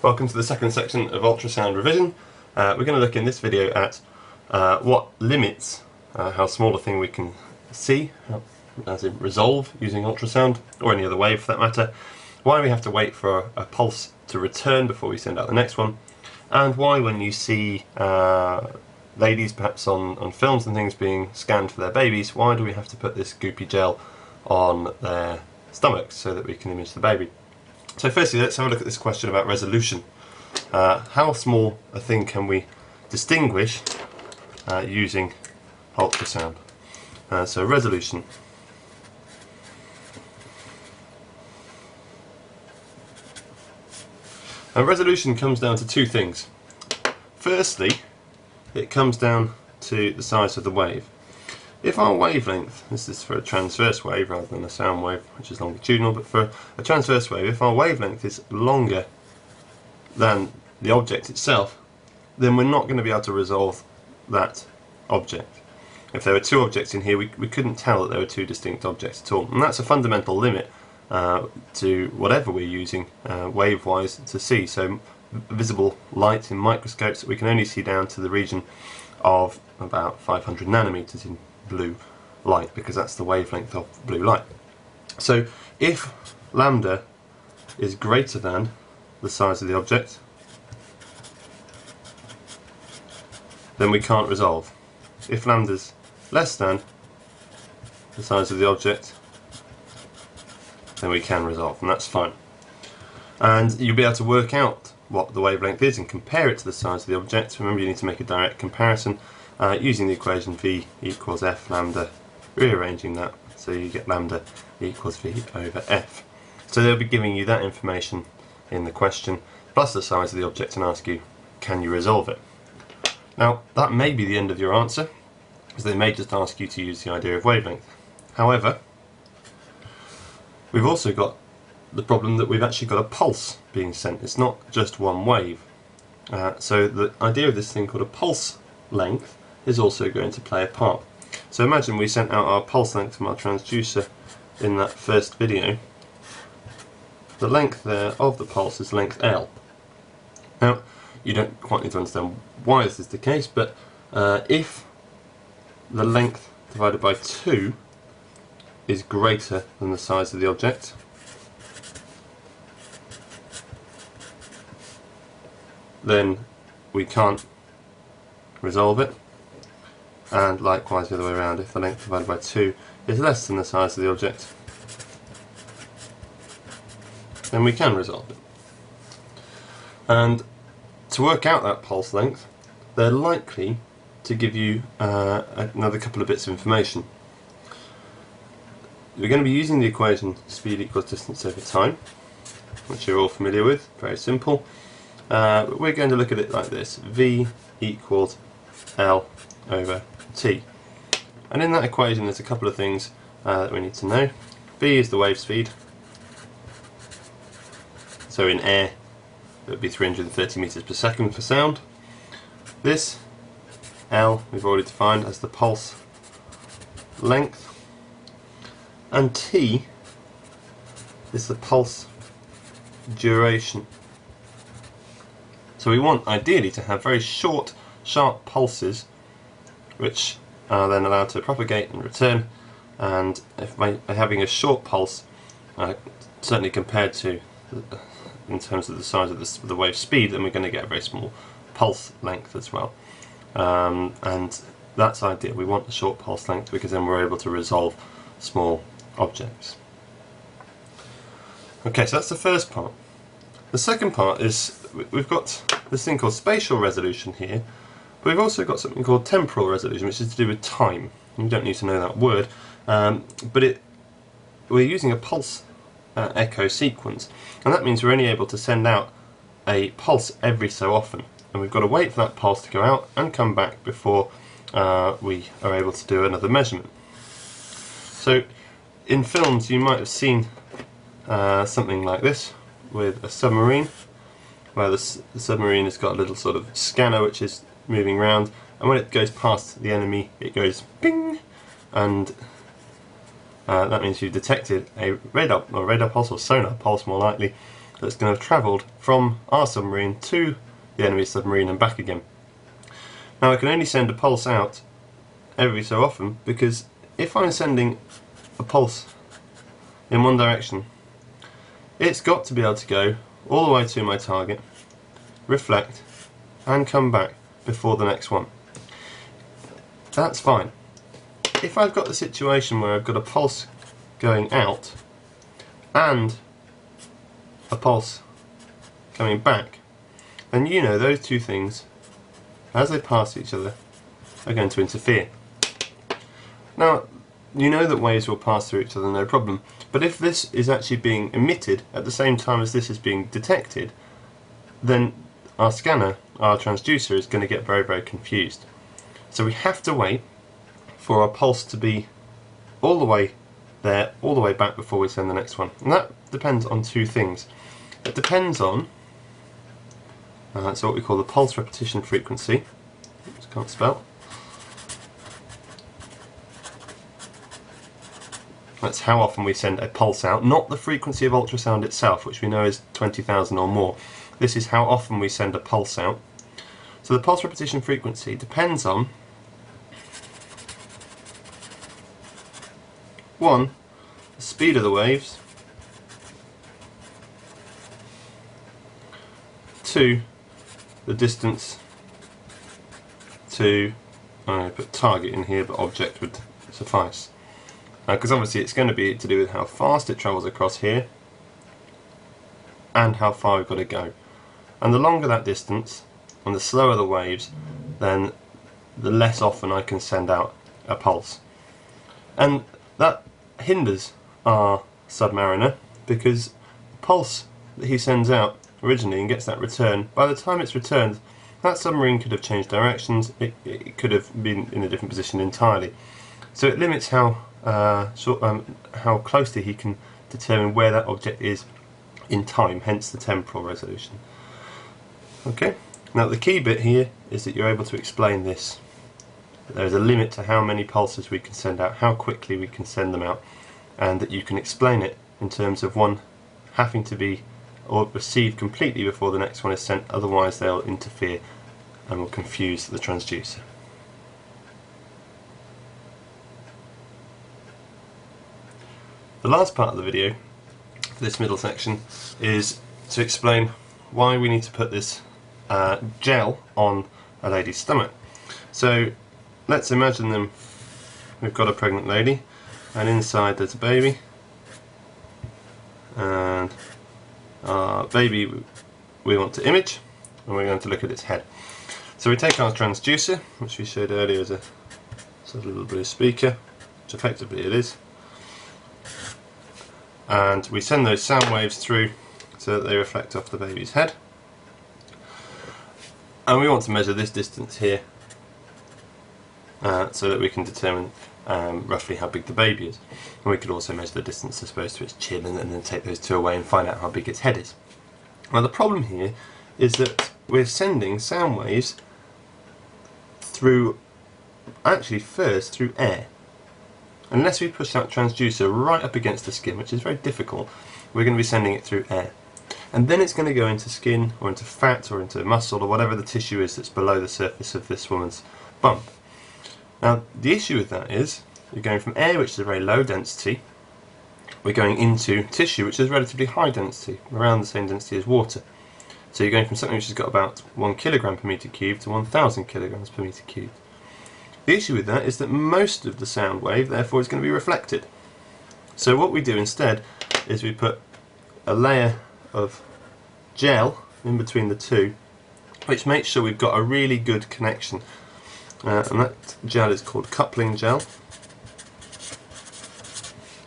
Welcome to the second section of ultrasound revision. We're going to look in this video at what limits how small a thing we can see, as in resolve using ultrasound, or any other wave for that matter, why we have to wait for a pulse to return before we send out the next one, and why when you see ladies perhaps on films and things being scanned for their babies, why do we have to put this goopy gel on their stomachs so that we can image the baby. So firstly, let's have a look at this question about resolution. How small a thing can we distinguish using ultrasound? So resolution. Resolution comes down to two things. Firstly, it comes down to the size of the wave. If our wavelength, this is for a transverse wave rather than a sound wave, which is longitudinal, but for a transverse wave, if our wavelength is longer than the object itself, then we're not going to be able to resolve that object. If there were two objects in here, we couldn't tell that there were two distinct objects at all, and that's a fundamental limit to whatever we're using wave-wise to see. So visible light in microscopes, we can only see down to the region of about 500 nanometers in blue light, because that's the wavelength of blue light. So if lambda is greater than the size of the object, then we can't resolve. If lambda's less than the size of the object, then we can resolve, and that's fine. And you'll be able to work out what the wavelength is and compare it to the size of the object. Remember, you need to make a direct comparison using the equation V equals F lambda, rearranging that so you get lambda equals V over F. So they'll be giving you that information in the question, plus the size of the object, and ask you, can you resolve it? Now, that may be the end of your answer, because they may just ask you to use the idea of wavelength. However, we've also got the problem that we've actually got a pulse being sent. It's not just one wave. So the idea of this thing called a pulse length is also going to play a part. So imagine we sent out our pulse length from our transducer in that first video. The length there of the pulse is length L. Now, you don't quite need to understand why this is the case, but if the length divided by 2 is greater than the size of the object, then we can't resolve it, and likewise the other way around. If the length divided by 2 is less than the size of the object, then we can resolve it. And to work out that pulse length, they're likely to give you another couple of bits of information. We're going to be using the equation speed equals distance over time, which you're all familiar with, very simple. But we're going to look at it like this: V equals L over T. And in that equation there's a couple of things that we need to know. V is the wave speed, so in air it would be 330 meters per second for sound. This L we've already defined as the pulse length, and T is the pulse duration. So we want ideally to have very short, sharp pulses which are then allowed to propagate and return, and if by having a short pulse, certainly compared to in terms of the size of the wave speed, then we're going to get a very small pulse length as well. And that's ideal. We want a short pulse length because then we're able to resolve small objects. Okay, so that's the first part. The second part is we've got this thing called spatial resolution here, but we've also got something called temporal resolution, which is to do with time. You don't need to know that word, but we're using a pulse echo sequence, and that means we're only able to send out a pulse every so often, and we've got to wait for that pulse to go out and come back before we are able to do another measurement. So in films you might have seen something like this with a submarine, where the submarine has got a little sort of scanner which is moving around, and when it goes past the enemy it goes ping, and that means you've detected a radar pulse, or sonar pulse more likely, that's going to have travelled from our submarine to the enemy submarine and back again. Now I can only send a pulse out every so often, because if I'm sending a pulse in one direction, it's got to be able to go all the way to my target, reflect, and come back before the next one. That's fine. If I've got the situation where I've got a pulse going out and a pulse coming back, then you know those two things, as they pass each other, are going to interfere. Now, you know that waves will pass through each other, no problem, but if this is actually being emitted at the same time as this is being detected, then our scanner, our transducer, is going to get very, very confused. So we have to wait for our pulse to be all the way there, all the way back before we send the next one. And that depends on two things. It depends on, that's what we call the pulse repetition frequency. Oops, can't spell. That's how often we send a pulse out, not the frequency of ultrasound itself, which we know is 20,000 or more. This is how often we send a pulse out. So the pulse repetition frequency depends on 1, the speed of the waves, 2, the distance to, I'm going to put target in here, but object would suffice. Because obviously it's going to be to do with how fast it travels across here and how far we've got to go. And the longer that distance and the slower the waves, then the less often I can send out a pulse. And that hinders our submariner, because the pulse that he sends out originally and gets that return, by the time it's returned, that submarine could have changed directions, it could have been in a different position entirely. So it limits how closely he can determine where that object is in time, hence the temporal resolution. Okay, now the key bit here is that you're able to explain this. There's a limit to how many pulses we can send out, how quickly we can send them out, and that you can explain it in terms of one having to be or received completely before the next one is sent, otherwise they'll interfere and will confuse the transducer. The last part of the video, for this middle section, is to explain why we need to put this gel on a lady's stomach. So let's imagine we've got a pregnant lady, and inside there's a baby, and our baby we want to image, and we're going to look at its head. So we take our transducer, which we showed earlier as a sort of little blue speaker, which effectively it is, and we send those sound waves through so that they reflect off the baby's head. And we want to measure this distance here so that we can determine roughly how big the baby is. And we could also measure the distance, I suppose, to its chin, and then take those two away and find out how big its head is. Now the problem here is that we're sending sound waves through, actually first through air. Unless we push that transducer right up against the skin, which is very difficult, we're going to be sending it through air. And then it's going to go into skin, or into fat, or into muscle, or whatever the tissue is that's below the surface of this woman's bump. Now, the issue with that is, you're going from air, which is a very low density, we're going into tissue, which is relatively high density, around the same density as water. So you're going from something which has got about 1 kilogram per meter cubed to 1,000 kilograms per meter cubed. The issue with that is that most of the sound wave, therefore, is going to be reflected. So what we do instead is we put a layer of gel in between the two, which makes sure we've got a really good connection. And that gel is called coupling gel,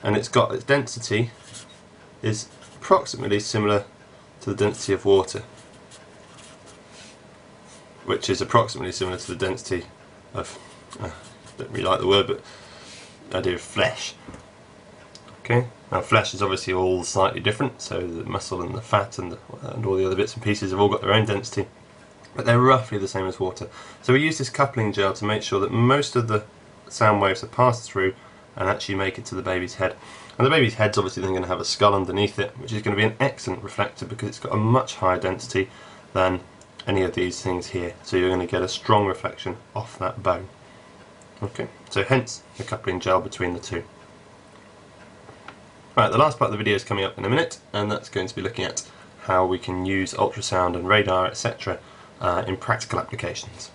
and its density is approximately similar to the density of water, which is approximately similar to the density of, I don't really like the word, but the idea of flesh. Okay, now flesh is obviously all slightly different, so the muscle and the fat and all the other bits and pieces have all got their own density, but they're roughly the same as water. So we use this coupling gel to make sure that most of the sound waves are passed through and actually make it to the baby's head. And the baby's head's obviously then going to have a skull underneath it, which is going to be an excellent reflector because it's got a much higher density than any of these things here. So you're going to get a strong reflection off that bone. Okay, so hence the coupling gel between the two. Right, the last part of the video is coming up in a minute, and that's going to be looking at how we can use ultrasound and radar, etc. In practical applications.